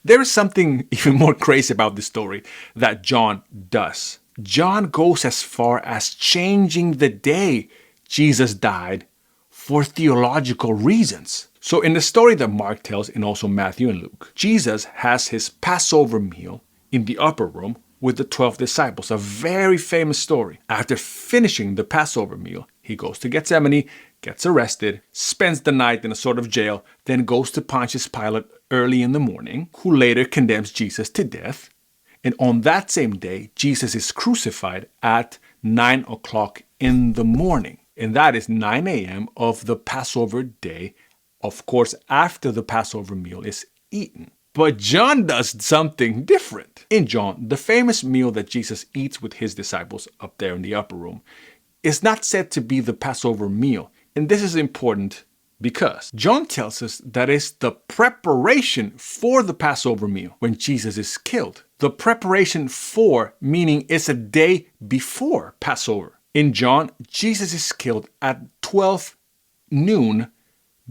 There is something even more crazy about this story that John does. John goes as far as changing the day Jesus died for theological reasons. So in the story that Mark tells, and also Matthew and Luke, Jesus has his Passover meal in the upper room with the 12 disciples, a very famous story. After finishing the Passover meal, he goes to Gethsemane, gets arrested, spends the night in a sort of jail, then goes to Pontius Pilate early in the morning, who later condemns Jesus to death. And on that same day, Jesus is crucified at 9 o'clock in the morning. And that is 9 a.m. of the Passover day, of course, after the Passover meal is eaten. But John does something different. In John, the famous meal that Jesus eats with his disciples up there in the upper room is not said to be the Passover meal. And this is important because John tells us that it's the preparation for the Passover meal when Jesus is killed. The preparation for, meaning it's a day before Passover. In John, Jesus is killed at 12 noon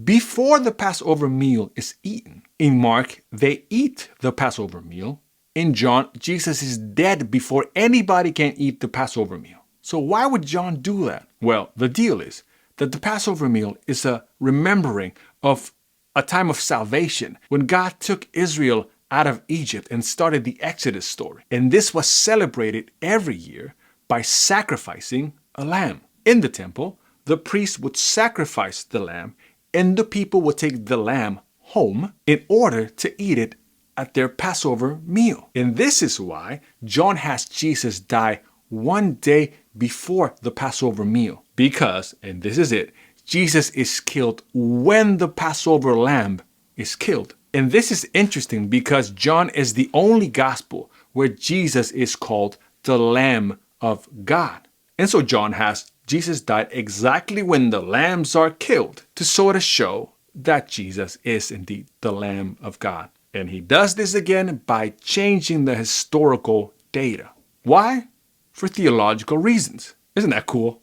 before the Passover meal is eaten. In Mark, they eat the Passover meal. In John, Jesus is dead before anybody can eat the Passover meal. So why would John do that? Well, the deal is that the Passover meal is a remembering of a time of salvation when God took Israel out of Egypt and started the Exodus story. And this was celebrated every year by sacrificing a lamb. In the temple, the priest would sacrifice the lamb and the people would take the lamb home in order to eat it at their Passover meal. And this is why John has Jesus die one day before the Passover meal. Because, and this is it, Jesus is killed when the Passover lamb is killed. And this is interesting because John is the only gospel where Jesus is called the Lamb of God. And so John has Jesus died exactly when the lambs are killed to sort of show that Jesus is indeed the Lamb of God. And he does this again by changing the historical data. Why? For theological reasons. Isn't that cool?